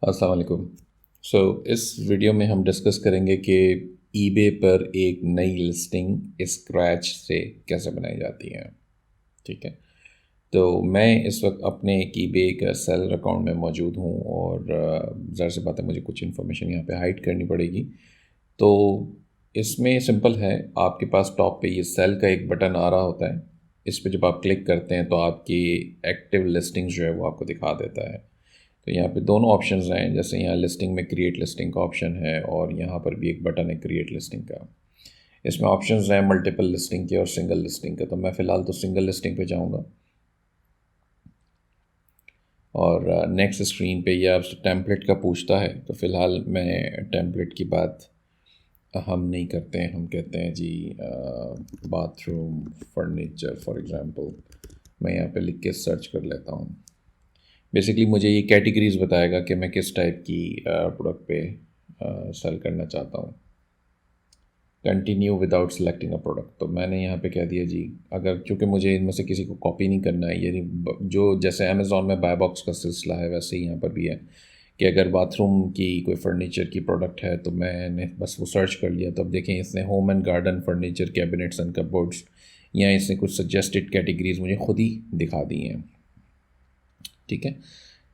अस्सलाम वालेकुम। इस वीडियो में हम डिस्कस करेंगे कि ईबे पर एक नई लिस्टिंग स्क्रैच से कैसे बनाई जाती है। ठीक है। तो मैं इस वक्त अपने एक ईबे का सेलर अकाउंट में मौजूद हूँ और ज़ाहिर सी बात है मुझे कुछ इन्फॉर्मेशन यहाँ पे हाइड करनी पड़ेगी। तो इसमें सिंपल है, आपके पास टॉप पे ये सेल का एक बटन आ रहा होता है। इस पे जब आप क्लिक करते हैं तो आपकी एक्टिव लिस्टिंग्स जो है वो आपको दिखा देता है। तो यहाँ पे दोनों ऑप्शंस हैं, जैसे यहाँ लिस्टिंग में क्रिएट लिस्टिंग का ऑप्शन है और यहाँ पर भी एक बटन है क्रिएट लिस्टिंग का। इसमें ऑप्शंस हैं मल्टीपल लिस्टिंग के और सिंगल लिस्टिंग के। तो मैं फ़िलहाल तो सिंगल लिस्टिंग पे जाऊँगा और नेक्स्ट स्क्रीन पे ये आपसे टेम्पलेट का पूछता है। तो फ़िलहाल मैं टेम्पलेट की बात हम नहीं करते हैं, हम कहते हैं जी बाथरूम फर्नीचर फॉर एग्ज़ाम्पल। मैं यहाँ पे लिख के सर्च कर लेता हूँ। बेसिकली मुझे ये कैटेगरीज बताएगा कि मैं किस टाइप की प्रोडक्ट पे सेल करना चाहता हूँ। Continue without selecting a product, तो मैंने यहाँ पे कह दिया जी, अगर चूँकि मुझे इनमें से किसी को कॉपी नहीं करना है, यानी जो जैसे अमेज़ॉन में बाय बॉक्स का सिलसिला है वैसे ही यहाँ पर भी है कि अगर बाथरूम की कोई फर्नीचर की प्रोडक्ट है तो मैंने बस वो सर्च कर लिया। तो अब देखें इसने home and garden furniture cabinets and cupboards, या इसने कुछ सजेस्टेड कैटेगरीज मुझे खुद ही दिखा दी हैं। ठीक है।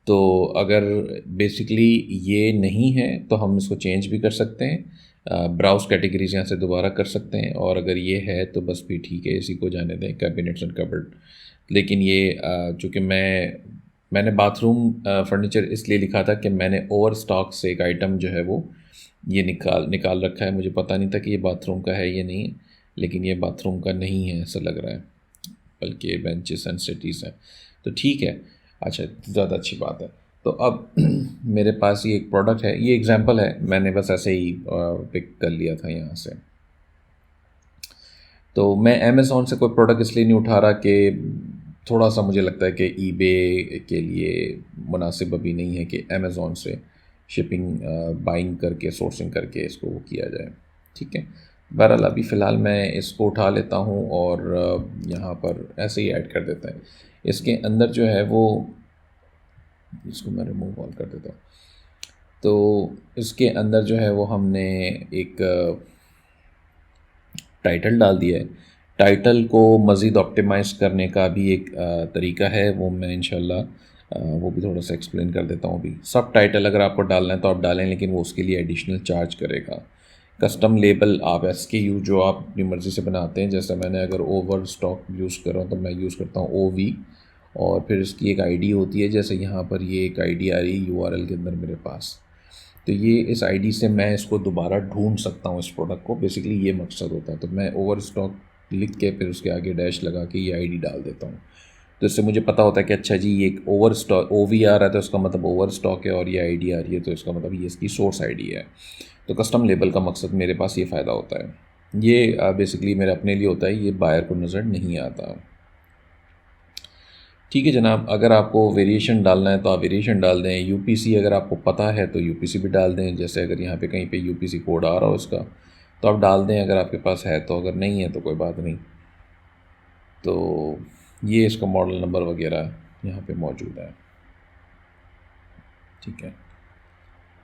तो अगर बेसिकली ये नहीं है तो हम इसको चेंज भी कर सकते हैं, ब्राउज कैटेगरीज यहाँ से दोबारा कर सकते हैं, और अगर ये है तो बस भी ठीक है, इसी को जाने दें कैबिनेट्स एंड कबर्ड। लेकिन ये चूँकि मैंने बाथरूम फर्नीचर इसलिए लिखा था कि मैंने ओवर स्टॉक से एक आइटम जो है वो ये निकाल रखा है। मुझे पता नहीं था कि ये बाथरूम का है या नहीं, लेकिन ये बाथरूम का नहीं है ऐसा लग रहा है, बल्कि ये बेंचेस एंड सिटीज़ हैं। तो ठीक है, अच्छा, ज़्यादा अच्छी बात है। तो अब मेरे पास ये एक प्रोडक्ट है, ये एग्जांपल है, मैंने बस ऐसे ही पिक कर लिया था यहाँ से। तो मैं अमेज़ॉन से कोई प्रोडक्ट इसलिए नहीं उठा रहा कि थोड़ा सा मुझे लगता है कि ईबे के लिए मुनासिब अभी नहीं है कि अमेज़ॉन से शिपिंग बाइंग करके सोर्सिंग करके इसको वो किया जाए। ठीक है। बहरहाल अभी फ़िलहाल मैं इसको उठा लेता हूँ और यहाँ पर ऐसे ही ऐड कर देता है। इसके अंदर जो है वो, इसको मैं रिमूव ऑल कर देता हूँ। तो इसके अंदर जो है वो हमने एक टाइटल डाल दिया है। टाइटल को मज़ीद ऑप्टिमाइज़ करने का भी एक तरीका है, वो मैं इंशाल्लाह वो भी थोड़ा सा एक्सप्लेन कर देता हूँ अभी। सब टाइटल अगर आपको डालना है तो आप डालें, लेकिन वो उसके लिए एडिशनल चार्ज करेगा। कस्टम लेबल आप SKU जो आप अपनी मर्ज़ी से बनाते हैं, जैसे मैंने अगर ओवर स्टॉक यूज़ कर रहा हूँ तो मैं यूज़ करता हूँ OV, और फिर इसकी एक आईडी होती है, जैसे यहाँ पर ये एक आईडी आ रही है URL के अंदर मेरे पास। तो ये इस आईडी से मैं इसको दोबारा ढूंढ सकता हूँ इस प्रोडक्ट को, बेसिकली ये मकसद होता है। तो मैं ओवर स्टॉक लिख के फिर उसके आगे डैश लगा के ये आईडी डाल देता हूँ। तो इससे मुझे पता होता है कि अच्छा जी ये एक ओवर स्टॉक OV आ रहा है तो इसका मतलब ओवर स्टॉक है, और ये आईडी आ रही है तो इसका मतलब ये इसकी सोर्स आईडी है। तो कस्टम लेबल का मकसद मेरे पास ये फ़ायदा होता है। ये बेसिकली मेरे अपने लिए होता है, ये बायर को नज़र नहीं आता। ठीक है जनाब, अगर आपको वेरिएशन डालना है तो आप वेरिएशन डाल दें। UPC अगर आपको पता है तो UPC भी डाल दें, जैसे अगर यहाँ पे कहीं पे UPC कोड आ रहा हो इसका तो आप डाल दें अगर आपके पास है तो, अगर नहीं है तो कोई बात नहीं। तो ये इसका मॉडल नंबर वगैरह यहाँ पे मौजूद है। ठीक है।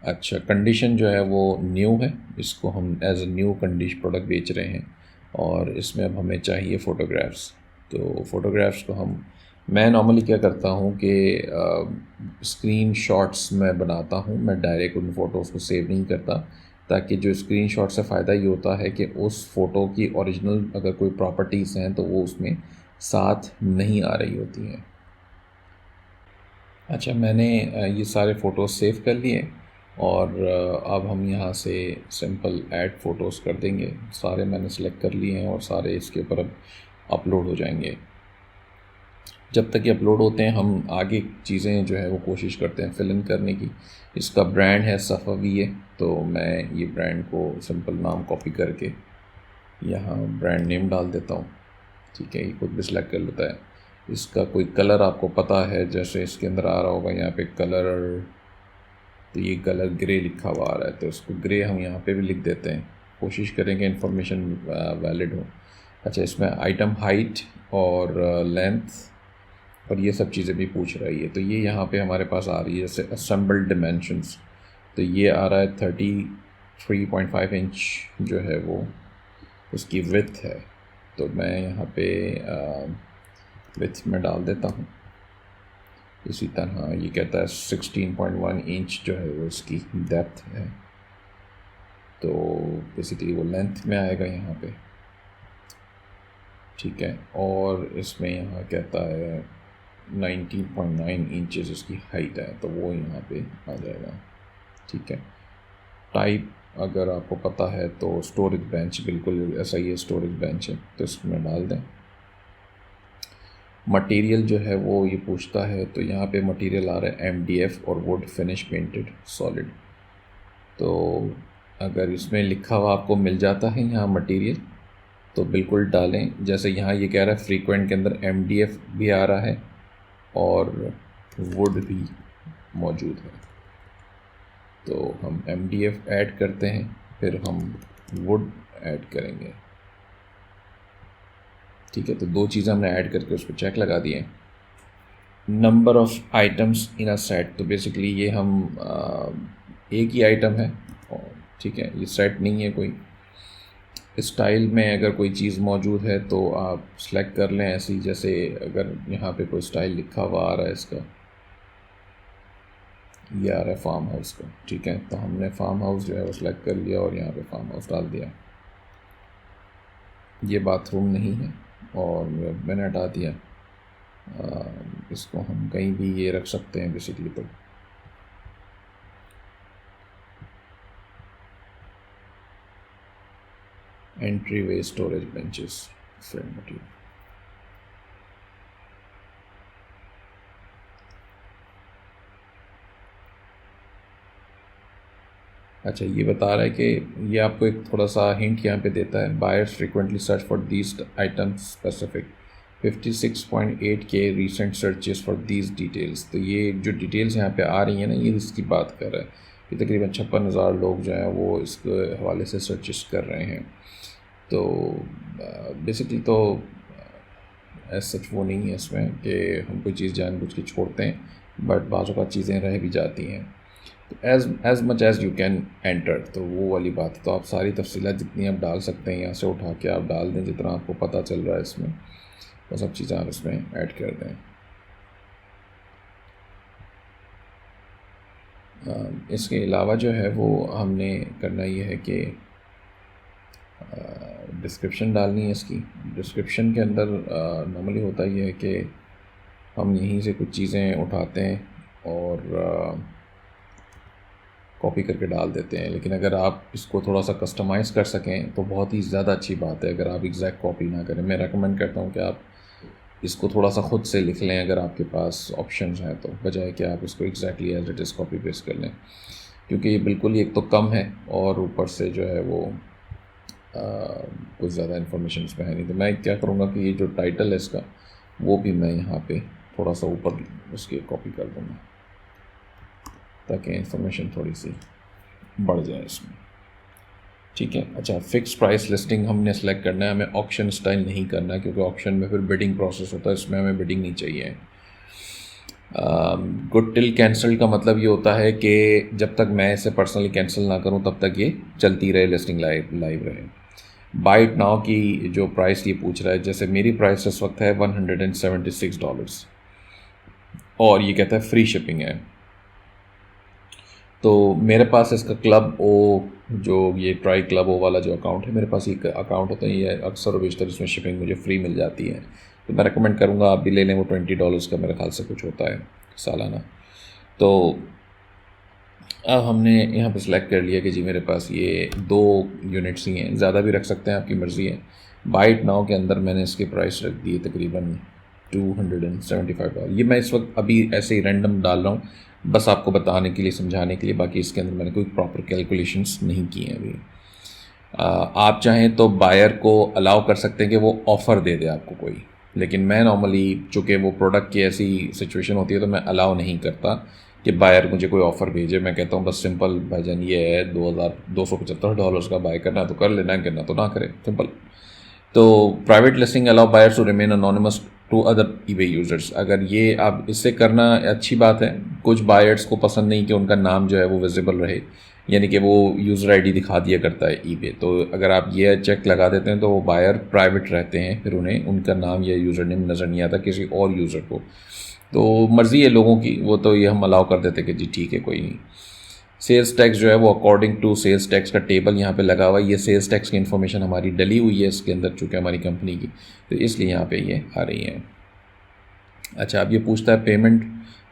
अच्छा, कंडीशन जो है वो न्यू है, इसको हम as a new condition product बेच रहे हैं, और इसमें अब हमें चाहिए फ़ोटोग्राफ्स। तो फ़ोटोग्राफ्स को मैं नॉर्मली क्या करता हूँ कि स्क्रीन शॉट्स मैं बनाता हूँ, मैं डायरेक्ट उन फ़ोटोज़ को सेव नहीं करता, ताकि जो स्क्रीन शॉट से फ़ायदा ये होता है कि उस फ़ोटो की ओरिजिनल अगर कोई प्रॉपर्टीज़ हैं तो वो उसमें साथ नहीं आ रही होती हैं। अच्छा, मैंने ये सारे फ़ोटोज़ सेव कर लिए, और अब हम यहाँ से सिंपल ऐड फ़ोटोज़ कर देंगे। सारे मैंने सेलेक्ट कर लिए हैं और सारे इसके ऊपर अब अपलोड हो जाएंगे। जब तक ये अपलोड होते हैं हम आगे चीज़ें जो है वो कोशिश करते हैं फिल इन करने की। इसका ब्रांड है सफ़ावी है, तो मैं ये ब्रांड को सिंपल नाम कॉपी करके यहाँ ब्रांड नेम डाल देता हूँ। ठीक है, ये खुद भी सिलेक्ट कर लेता है। इसका कोई कलर आपको पता है, जैसे इसके अंदर आ रहा होगा यहाँ पे कलर, तो ये कलर ग्रे लिखा हुआ आ रहा है तो इसको ग्रे हम यहाँ पे भी लिख देते हैं। कोशिश करेंगे इन्फॉर्मेशन वैलिड हो। अच्छा, इसमें आइटम हाइट और लेंथ और ये सब चीज़ें भी पूछ रही है। तो ये यहाँ पे हमारे पास आ रही है जैसे असेंबल्ड डिमेंशंस, तो ये आ रहा है 33.5 इंच जो है वो उसकी विड्थ है। तो मैं यहाँ पे विड्थ में डाल देता हूँ। इसी तरह ये कहता है 16.1 इंच जो है वो इसकी डेप्थ है, तो बेसिकली वो लेंथ में आएगा यहाँ पे, ठीक है। और इसमें यहाँ कहता है 19.9 इंचेस इसकी हाइट है, तो वो यहाँ पे आ जाएगा, ठीक है। टाइप अगर आपको पता है तो स्टोरेज बेंच, बिल्कुल ऐसा ही है, स्टोरेज बेंच है, तो इसमें डाल दें। मटेरियल जो है वो ये पूछता है, तो यहाँ पे मटेरियल आ रहा है MDF और वुड फिनिश पेंटेड सॉलिड। तो अगर इसमें लिखा हुआ आपको मिल जाता है यहाँ मटेरियल तो बिल्कुल डालें। जैसे यहाँ ये कह रहा है फ्रीक्वेंट के अंदर MDF भी आ रहा है और वुड भी मौजूद है, तो हम MDF ऐड करते हैं, फिर हम वुड ऐड करेंगे, ठीक है। तो दो चीज़ें हमने ऐड करके उस पर चेक लगा दिए। Number of items in a set, तो बेसिकली ये हम एक ही आइटम है, ठीक है, ये सेट नहीं है कोई। स्टाइल में अगर कोई चीज़ मौजूद है तो आप सेलेक्ट कर लें ऐसी, जैसे अगर यहाँ पे कोई स्टाइल लिखा हुआ आ रहा है इसका, ये आ रहा है फार्म हाउस का, ठीक है। तो हमने फार्म हाउस जो है वो सिलेक्ट कर लिया और यहाँ पे फार्म हाउस डाल दिया। ये बाथरूम नहीं है और मैंने हटा दिया। इसको हम कहीं भी ये रख सकते हैं बेसिकली। तो एंट्री वे स्टोरेज बेंचेस फ्रेम मटेरियल, अच्छा ये बता रहा है कि ये आपको एक थोड़ा सा हिंट यहाँ पे देता है, buyers frequently search for these items specific 56.8K recent searches for these details. तो ये जो डिटेल्स यहाँ पे आ रही हैं ना, ये इसकी बात कर रहा है कि तकरीबन 56,000 लोग जो हैं वो इसके हवाले से सर्चेस कर रहे हैं। तो बेसिकली तो ऐसा सच वो नहीं है इसमें कि हम कोई चीज़ जानबूझ के छोड़ते हैं, बट बाज़ औक़ात चीज़ें रह भी जाती हैं। तो as much as you can enter, तो वो वाली बात है। तो आप सारी तफसीलात जितनी आप डाल सकते हैं यहाँ से उठा के आप डाल दें, जितना आपको पता चल रहा है इसमें, वो सब चीज़ें आप इसमें ऐड कर दें। इसके अलावा जो है वो हमने करना ये है कि डिस्क्रिप्शन डालनी है इसकी। डिस्क्रिप्शन के अंदर नॉर्मली होता ये है कि हम यहीं से कुछ चीज़ें उठाते हैं और कॉपी करके डाल देते हैं, लेकिन अगर आप इसको थोड़ा सा कस्टमाइज़ कर सकें तो बहुत ही ज़्यादा अच्छी बात है। अगर आप एग्जैक्ट कॉपी ना करें, मैं रेकमेंड करता हूँ कि आप इसको थोड़ा सा ख़ुद से लिख लें अगर आपके पास ऑप्शंस हैं, तो बजाय कि आप इसको exactly as it is copy paste कर लें, क्योंकि ये बिल्कुल ही एक तो कम है और ऊपर से जो है वो कुछ ज़्यादा इन्फॉर्मेशन इसमें है नहीं। तो मैं क्या करूँगा कि ये जो टाइटल है इसका, वो भी मैं यहाँ पे थोड़ा सा ऊपर उसके कॉपी कर दूँगा ताकि इन्फॉर्मेशन थोड़ी सी बढ़ जाए इसमें, ठीक है। अच्छा, फिक्स प्राइस लिस्टिंग हमने सेलेक्ट करना है, हमें ऑक्शन स्टाइल नहीं करना है, क्योंकि ऑक्शन में फिर बिडिंग प्रोसेस होता है, इसमें हमें बिडिंग नहीं चाहिए। गुड टिल कैंसिल का मतलब ये होता है कि जब तक मैं इसे पर्सनली कैंसिल ना करूं तब तक ये चलती रहे, लिस्टिंग लाइव रहे। बाय इट नाउ की जो प्राइस ये पूछ रहा है, जैसे मेरी प्राइस इस वक्त है $176 और ये कहता है फ्री शिपिंग है। तो मेरे पास इसका क्लब ओ, जो ये ट्राई क्लब ओ वाला जो अकाउंट है, मेरे पास एक अकाउंट होता है, ये अक्सर और बेशतर इसमें शिपिंग मुझे फ्री मिल जाती है, तो मैं रेकमेंड करूँगा आप भी ले लें। वो $20 का मेरे ख्याल से कुछ होता है सालाना। तो अब हमने यहाँ पे सेलेक्ट कर लिया कि जी मेरे पास ये 2 यूनिट्स ही हैं, ज़्यादा भी रख सकते हैं, आपकी मर्ज़ी है। बाय इट नाउ के अंदर मैंने इसकी प्राइस रख दी है तकरीबन $275। ये मैं इस वक्त अभी ऐसे ही रैंडम डाल रहा हूँ, बस आपको बताने के लिए, समझाने के लिए, बाकी इसके अंदर मैंने कोई प्रॉपर कैलकुलेशंस नहीं की हैं अभी। आप चाहें तो बायर को अलाउ कर सकते हैं कि वो ऑफ़र दे दे आपको कोई, लेकिन मैं नॉर्मली चूँकि वो प्रोडक्ट की ऐसी सिचुएशन होती है तो मैं अलाउ नहीं करता कि बायर मुझे कोई ऑफ़र भेजे। मैं कहता हूँ बस सिंपल भाईजान ये है, $2,275 का बाय करना तो कर लेना, करना तो ना करे, सिंपल। तो private listing allow buyers to remain anonymous to other eBay users. अगर ये आप इससे करना अच्छी बात है। कुछ बायर्स को पसंद नहीं कि उनका नाम जो है वो विजिबल रहे, यानी कि वो यूज़र आईडी दिखा दिया करता है ईबे। तो अगर आप ये चेक लगा देते हैं तो वो बायर प्राइवेट रहते हैं, फिर उन्हें उनका नाम या यूज़र नेम नज़र नहीं आता किसी और यूज़र को। तो मर्ज़ी है लोगों की, वो तो ये हम अलाउ कर देते कि जी ठीक है कोई नहीं। सेल्स टैक्स जो है वो अकॉर्डिंग टू सेल्स टैक्स का टेबल यहाँ पे लगा हुआ है। ये सेल्स टैक्स की इन्फॉर्मेशन हमारी डली हुई है इसके अंदर, चूँकि हमारी कंपनी की, तो इसलिए यहाँ पे ये आ रही है। अच्छा, अब ये पूछता है पेमेंट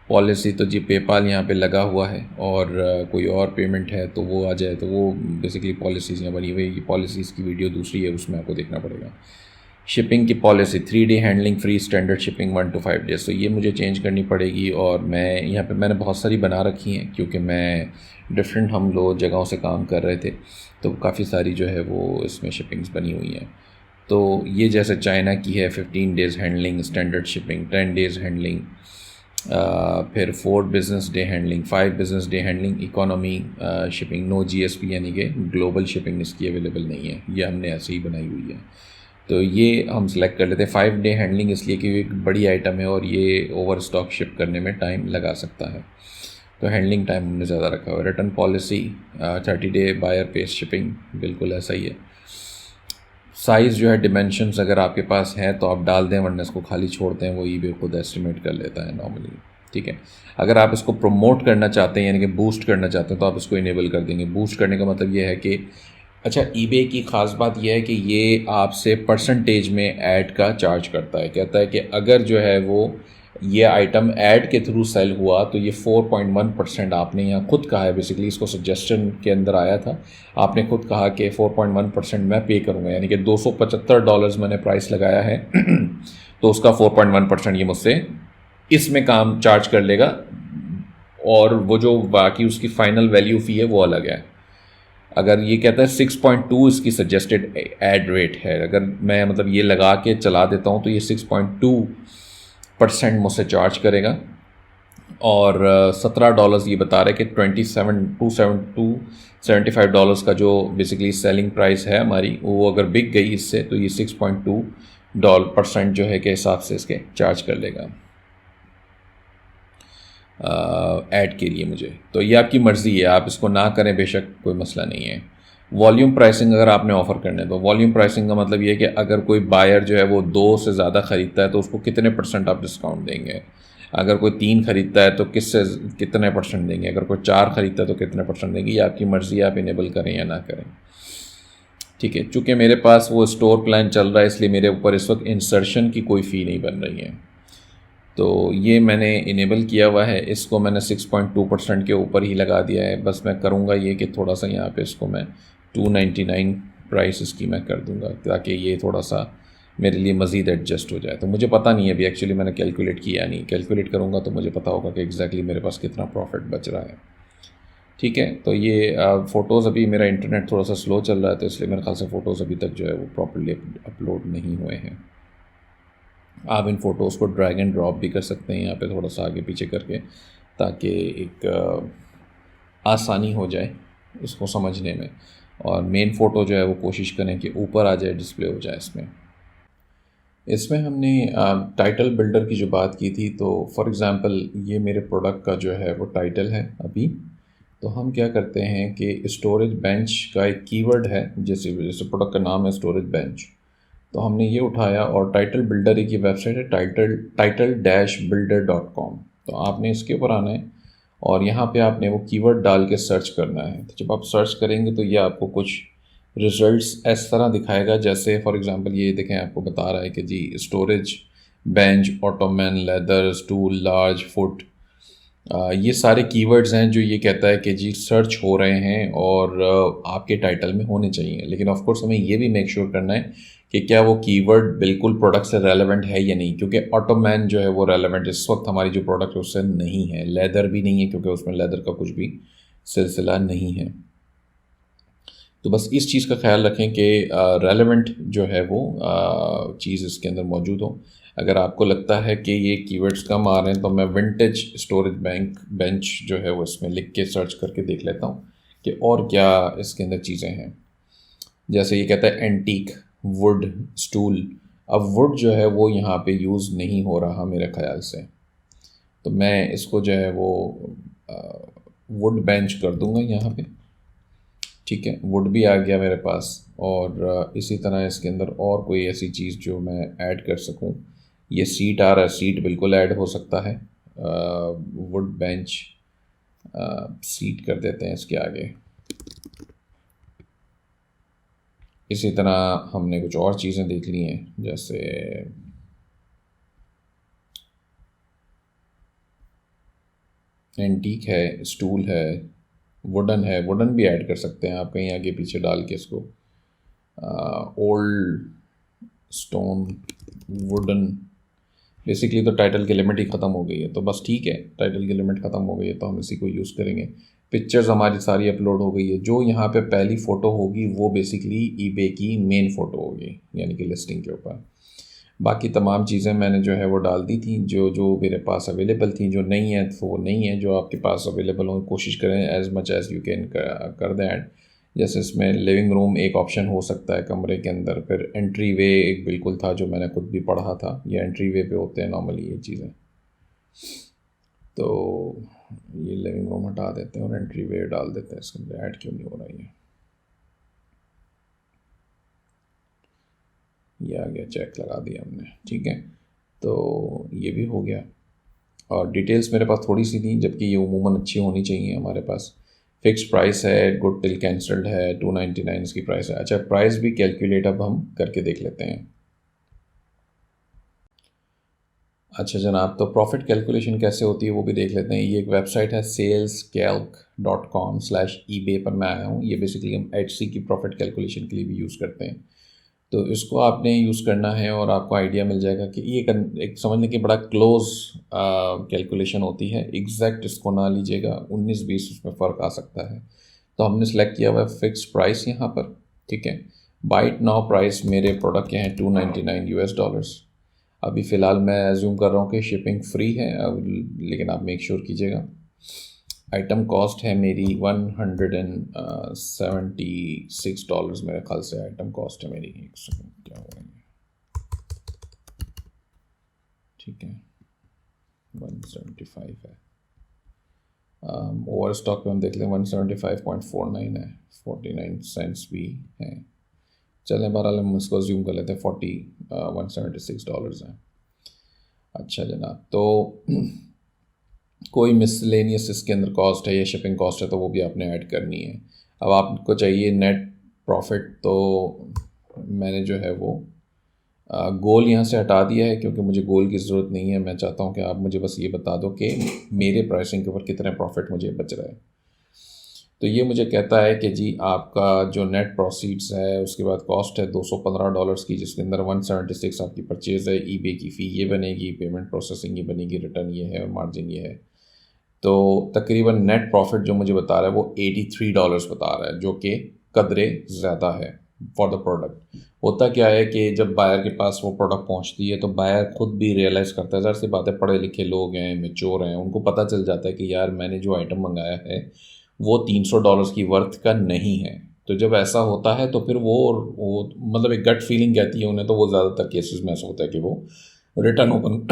पॉलिसी, तो जी पेपाल यहाँ पे लगा हुआ है, और कोई और पेमेंट है तो वो आ जाए, तो वो बेसिकली पॉलिसीज़ यहाँ बनी हुई। पॉलिसीज़ की वीडियो दूसरी है, उसमें आपको देखना पड़ेगा। शिपिंग की policy 3 day handling free, standard shipping 1 to 5 days, तो ये मुझे चेंज करनी पड़ेगी। और मैं यहाँ पे मैंने बहुत सारी बना रखी हैं, क्योंकि मैं डिफरेंट हम लोग जगहों से काम कर रहे थे, तो काफ़ी सारी जो है वो इसमें शिपिंग्स बनी हुई हैं। तो ये जैसे चाइना की है 15 days handling standard shipping, 10 days handling, फिर 4 business day handling, 5 business day handling, economy shipping, no GSP, यानी कि ग्लोबल शिपिंग इसकी अवेलेबल नहीं है, ये हमने ऐसे ही बनाई हुई है। तो ये हम सेलेक्ट कर लेते हैं 5 डे हैंडलिंग, इसलिए कि एक बड़ी आइटम है और ये ओवर स्टॉक शिप करने में टाइम लगा सकता है, तो हैंडलिंग टाइम हमने ज़्यादा रखा हुआ है। Return policy 30 day buyer pays shipping, बिल्कुल ऐसा ही है। साइज़ जो है डिमेंशंस अगर आपके पास हैं तो आप डाल दें, वरना इसको खाली छोड़ते हैं, वो ईबे खुद एस्टिमेट कर लेता है नॉर्मली। ठीक है, अगर आप इसको प्रमोट करना चाहते हैं, यानी कि बूस्ट करना चाहते हैं, तो आप इसको इनेबल कर देंगे। बूस्ट करने का मतलब ये है कि अच्छा, ईबे की ख़ास बात यह है कि ये आपसे परसेंटेज में ऐड का चार्ज करता है। कहता है कि अगर जो है वो ये आइटम ऐड के थ्रू सेल हुआ तो ये 4.1% आपने यहाँ खुद कहा है, बेसिकली इसको सजेशन के अंदर आया था, आपने खुद कहा कि 4.1% मैं पे करूँगा, यानी कि $275 मैंने प्राइस लगाया है तो उसका 4.1% ये मुझसे इसमें काम चार्ज कर लेगा, और वो जो बाकी उसकी फ़ाइनल वैल्यू फ़ी है वो अलग है। अगर ये कहता है 6.2 इसकी सजेस्टेड एड रेट है, अगर मैं मतलब ये लगा के चला देता हूँ तो ये 6.2% मुझसे चार्ज करेगा, और $17 ये बता रहा है कि $75 का जो बेसिकली सेलिंग प्राइस है हमारी, वो अगर बिक गई इससे तो ये 6.2% जो है के हिसाब से इसके चार्ज कर लेगा ऐड के लिए मुझे। तो ये आपकी मर्ज़ी है, आप इसको ना करें बेशक, कोई मसला नहीं है। वॉल्यूम प्राइसिंग अगर आपने ऑफ़र करने, तो वॉल्यूम प्राइसिंग का मतलब ये है कि अगर कोई बायर जो है वो 2 से ज़्यादा ख़रीदता है तो उसको कितने % आप डिस्काउंट देंगे, अगर कोई 3 ख़रीदता है तो किससे कितने % देंगे, अगर कोई 4 ख़रीदता है तो कितने % देंगे, ये आपकी मर्ज़ी है, आप इनेबल करें या ना करें। ठीक है, चूँकि मेरे पास वो स्टोर प्लान चल रहा है, इसलिए मेरे ऊपर इस वक्त इंसर्शन की कोई फ़ी नहीं बन रही है, तो ये मैंने इनेबल किया हुआ है। इसको मैंने 6.2% के ऊपर ही लगा दिया है। बस मैं करूँगा ये कि थोड़ा सा यहाँ पे इसको मैं 299 प्राइस इसकी मैं कर दूँगा, ताकि ये थोड़ा सा मेरे लिए मज़ीद एडजस्ट हो जाए। तो मुझे पता नहीं है अभी, एक्चुअली मैंने कैलकुलेट किया नहीं, कैलकुलेट करूँगा तो मुझे पता होगा कि एग्जैक्टली मेरे पास कितना प्रॉफिट बच रहा है। ठीक है, तो ये फ़ोटोज़, अभी मेरा इंटरनेट थोड़ा सा स्लो चल रहा है, तो इसलिए मेरे ख्याल से फ़ोटोज़ अभी तक जो है वो प्रॉपर्ली अपलोड नहीं हुए हैं। आप इन फ़ोटोज़ को ड्रैग एंड ड्रॉप भी कर सकते हैं यहाँ पे थोड़ा सा आगे पीछे करके, ताकि एक आसानी हो जाए इसको समझने में, और मेन फ़ोटो जो है वो कोशिश करें कि ऊपर आ जाए, डिस्प्ले हो जाए इसमें हमने टाइटल बिल्डर की जो बात की थी, तो फॉर एग्ज़ाम्पल ये मेरे प्रोडक्ट का जो है वो टाइटल है अभी, तो हम क्या करते हैं कि स्टोरेज बेंच का एक कीवर्ड है, जैसे प्रोडक्ट का नाम है स्टोरेज बेंच, तो हमने ये उठाया, और टाइटल बिल्डर की वेबसाइट है title-builder.com, तो आपने इसके ऊपर आना है और यहाँ पे आपने वो कीवर्ड डाल के सर्च करना है। तो जब आप सर्च करेंगे तो ये आपको कुछ रिजल्ट्स इस तरह दिखाएगा, जैसे फॉर एग्जांपल ये देखें, आपको बता रहा है कि जी storage bench, ottoman, leather, stool, large, foot, ये सारे कीवर्ड्स हैं जो ये कहता है कि जी सर्च हो रहे हैं और आपके टाइटल में होने चाहिए। लेकिन ऑफ कोर्स हमें ये भी मेक श्योर करना है कि क्या वो कीवर्ड बिल्कुल प्रोडक्ट से रेलेवेंट है या नहीं, क्योंकि ऑटोमैन जो है वो रेलेवेंट इस वक्त हमारी जो प्रोडक्ट है उससे नहीं है। लेदर भी नहीं है, क्योंकि उसमें लेदर का कुछ भी सिलसिला नहीं है। तो बस इस चीज़ का ख्याल रखें कि रेलेवेंट जो है वो चीज़ इसके अंदर मौजूद हो। अगर आपको लगता है कि ये कीवर्ड्स कम आ रहे हैं, तो मैं विंटेज स्टोरेज बेंच जो है वो इसमें लिख के सर्च करके देख लेता हूँ कि और क्या इसके अंदर चीज़ें हैं। जैसे ये कहता है एंटीक वुड स्टूल, अब वुड जो है वो यहाँ पे यूज़ नहीं हो रहा मेरे ख़्याल से, तो मैं इसको जो है वो वुड बेंच कर दूँगा यहाँ पे। ठीक है, वुड भी आ गया मेरे पास। और इसी तरह इसके अंदर और कोई ऐसी चीज़ जो मैं ऐड कर सकूं, ये सीट आ रहा है, सीट बिल्कुल ऐड हो सकता है। वुड बेंच सीट कर देते हैं इसके आगे। इसी तरह हमने कुछ और चीज़ें देख ली हैं, जैसे एंटीक है, स्टूल है, वुडन है, वुडन भी ऐड कर सकते हैं आप कहीं आगे पीछे डाल के इसको। ओल्ड स्टोन वुडन, बेसिकली तो टाइटल की लिमिट ही ख़त्म हो गई है, तो बस ठीक है, टाइटल की लिमिट ख़त्म हो गई है तो हम इसी को यूज़ करेंगे। पिक्चर्स हमारी सारी अपलोड हो गई है। जो यहाँ पे पहली फ़ोटो होगी वो बेसिकली ईबे की मेन फ़ोटो होगी, यानी कि लिस्टिंग के ऊपर। बाकी तमाम चीज़ें मैंने जो है वो डाल दी थी, जो जो मेरे पास अवेलेबल थी। जो नहीं है तो वो नहीं है, जो आपके पास अवेलेबल हो कोशिश करें as much as you can कर दें। जैसे इसमें लिविंग रूम एक ऑप्शन हो सकता है कमरे के अंदर, फिर एंट्री वे एक बिल्कुल था जो मैंने खुद भी पढ़ा था, ये एंट्री वे पे होते हैं नॉर्मली ये चीज़ें। तो ये लिविंग रूम हटा देते हैं और एंट्री वे डाल देते हैं, इसके अंदर ऐड क्यों नहीं हो रहा है। ये आ गया, चेक लगा दिया हमने, ठीक है। तो ये भी हो गया। और डिटेल्स मेरे पास थोड़ी सी थी, जबकि ये उमूमन अच्छी होनी चाहिए हमारे पास। फिक्स प्राइस है, गुड टिल कैंसल्ड है, 299 इसकी प्राइस है। अच्छा, प्राइस भी कैलकुलेट अब हम करके देख लेते हैं। अच्छा जनाब, तो प्रॉफिट कैलकुलेशन कैसे होती है वो भी देख लेते हैं। ये एक वेबसाइट है salescalc.com/ebay पर मैं आया हूँ। ये बेसिकली हम एचसी की प्रॉफिट कैलकुलेशन के लिए भी यूज़ करते हैं। तो इसको आपने यूज़ करना है और आपको आइडिया मिल जाएगा कि ये एक समझने की बड़ा क्लोज कैलकुलेशन होती है। एग्जैक्ट इसको ना लीजिएगा, 19-20 उसमें फ़र्क आ सकता है। तो हमने सेलेक्ट किया हुआ है फिक्स प्राइस यहाँ पर, ठीक है। बाइट नाउ प्राइस मेरे प्रोडक्ट के हैं $299। अभी फ़िलहाल मैं एज्यूम कर रहा हूँ कि शिपिंग फ्री है, अब लेकिन आप मेक श्योर कीजिएगा। आइटम कॉस्ट है मेरी $176 मेरे ख्याल से आइटम कॉस्ट है मेरी। एक सेकंड, क्या हो रहा है, ठीक है, 175 है। ओवर स्टॉक पे हम देख लें 175.49 है, 49 सेंट्स भी हैं। चलें बहरहाल हम इसको अज्यूम कर लेते हैं 176 हैं। अच्छा जनाब, तो कोई मिसलेनियस इसके अंदर कॉस्ट है या शिपिंग कॉस्ट है तो वो भी आपने ऐड करनी है। अब आपको चाहिए नेट प्रॉफिट, तो मैंने जो है वो गोल यहाँ से हटा दिया है क्योंकि मुझे गोल की ज़रूरत नहीं है। मैं चाहता हूँ कि आप मुझे बस ये बता दो कि मेरे प्राइसिंग के ऊपर कितने प्रॉफिट मुझे बच रहा है। तो ये मुझे कहता है कि जी आपका जो नेट प्रोसीड्स है उसके बाद कॉस्ट है $215 की, जिसके अंदर 176 आपकी परचेज़ है, ईबे की फ़ी ये बनेगी, पेमेंट प्रोसेसिंग ये बनेगी, रिटर्न ये है और मार्जिन ये है। तो तकरीबन नेट प्रॉफिट जो मुझे बता रहा है वो $83 बता रहा है, जो कि कदरे ज़्यादा है फॉर द प्रोडक्ट। होता क्या है कि जब बायर के पास वो प्रोडक्ट पहुंचती है तो बायर खुद भी रियलाइज़ करता है, ज़ाहिर सी बात है, पढ़े लिखे लोग हैं, मेच्योर हैं, उनको पता चल जाता है कि यार मैंने जो आइटम मंगाया है वो $300 की वर्थ का नहीं है। तो जब ऐसा होता है तो फिर वो मतलब एक गट फीलिंग कहती है उन्हें, तो वो ज़्यादातर केसेस में ऐसा होता है कि वो रिटर्न ओपन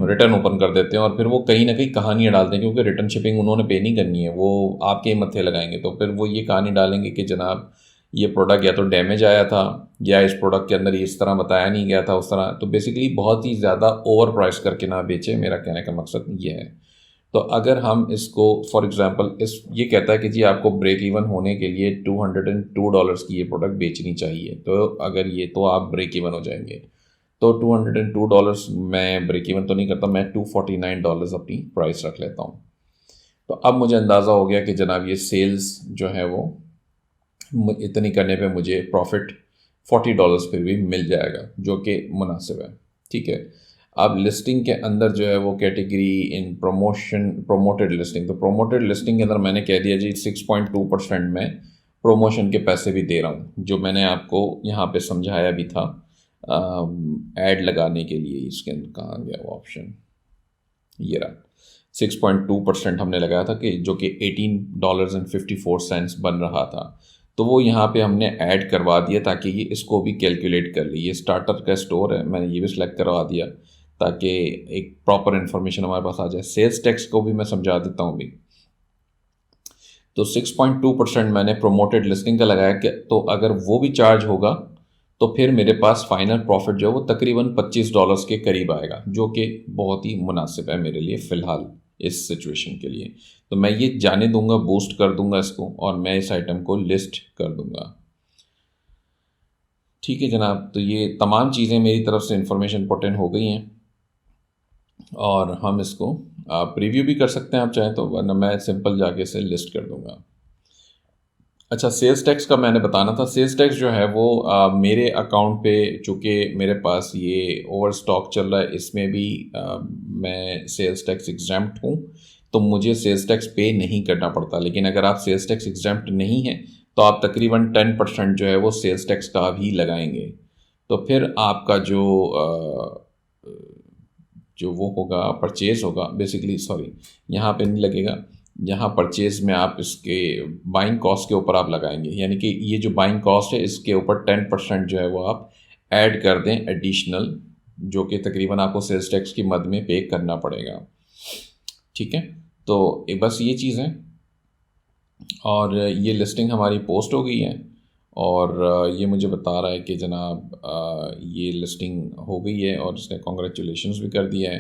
रिटर्न ओपन कर देते हैं और फिर वो कहीं ना कहीं कहानियाँ डालते हैं, क्योंकि रिटर्न शिपिंग उन्होंने पे नहीं करनी है, वो आपके ही मत्थे लगाएंगे। तो फिर वो ये कहानी डालेंगे कि जनाब ये प्रोडक्ट या तो डैमेज आया था या इस प्रोडक्ट के अंदर इस तरह बताया नहीं गया था उस तरह। तो बेसिकली बहुत ही ज़्यादा ओवर प्राइस करके ना बेचे, मेरा कहने का मकसद ये है। तो अगर हम इसको फॉर एग्जांपल ये कहता है कि जी आपको ब्रेक इवन होने के लिए $202 की ये प्रोडक्ट बेचनी चाहिए, तो अगर ये तो आप ब्रेक इवन हो जाएंगे। तो $202 मैं ब्रेक इवन तो नहीं करता, मैं $249 अपनी प्राइस रख लेता हूँ। तो अब मुझे अंदाज़ा हो गया कि जनाब ये सेल्स जो है वो इतनी करने पे मुझे प्रॉफिट $40 पे भी मिल जाएगा, जो कि मुनासिब है, ठीक है। अब लिस्टिंग के अंदर जो है वो कैटेगरी इन प्रोमोटेड लिस्टिंग, तो प्रोमोटेड लिस्टिंग के अंदर मैंने कह दिया जी 6.2% में प्रोमोशन के पैसे भी दे रहा हूँ, जो मैंने आपको यहाँ पे समझाया भी था ऐड लगाने के लिए। इसके अंदर कहाँ गया वो ऑप्शन, ये रहा, 6.2% हमने लगाया था कि जो कि $18.54 बन रहा था। तो वो यहाँ पे हमने ऐड करवा दिया ताकि ये इसको भी कैलकुलेट कर ली। ये स्टार्टर का स्टोर है, मैंने ये भी सिलेक्ट करवा दिया ताकि एक प्रॉपर इन्फॉर्मेशन हमारे पास आ जाए। सेल्स टैक्स को भी मैं समझा देता हूँ भी। तो 6.2% मैंने प्रोमोटेड लिस्टिंग का लगाया कि तो अगर वो भी चार्ज होगा तो फिर मेरे पास फाइनल प्रॉफिट जो है वो तकरीबन $25 के करीब आएगा, जो कि बहुत ही मुनासिब है मेरे लिए फ़िलहाल इस सिचुएशन के लिए। तो मैं ये जाने दूंगा, बूस्ट कर दूंगा इसको, और मैं इस आइटम को लिस्ट कर दूंगा। ठीक है जनाब, तो ये तमाम चीज़ें मेरी तरफ से इंफॉर्मेशन पुट इन हो गई हैं और हम इसको प्रीव्यू भी कर सकते हैं आप चाहें तो, वरना मैं सिंपल जाके इसे लिस्ट कर दूंगा। अच्छा, सेल्स टैक्स का मैंने बताना था। सेल्स टैक्स जो है वो मेरे अकाउंट पे, चूँकि मेरे पास ये ओवर स्टॉक चल रहा है, इसमें भी मैं सेल्स टैक्स एग्जैम्प्ट हूँ, तो मुझे सेल्स टैक्स पे नहीं करना पड़ता। लेकिन अगर आप सेल्स टैक्स एग्जैम्प्ट नहीं हैं तो आप तकरीबन 10% जो है वो सेल्स टैक्स का भी लगाएंगे। तो फिर आपका जो वो होगा, परचेज़ होगा बेसिकली, सॉरी यहाँ पे नहीं लगेगा, यहाँ परचेज़ में आप इसके बाइंग कॉस्ट के ऊपर आप लगाएंगे। यानी कि ये जो बाइंग कॉस्ट है इसके ऊपर 10% जो है वो आप ऐड कर दें एडिशनल, जो कि तकरीबन आपको सेल्स टैक्स की मद में पे करना पड़ेगा। ठीक है, तो बस ये चीज़ है। और ये लिस्टिंग हमारी पोस्ट हो गई है और ये मुझे बता रहा है कि जनाब ये लिस्टिंग हो गई है और इसने कॉन्ग्रेचुलेशंस भी कर दिया है।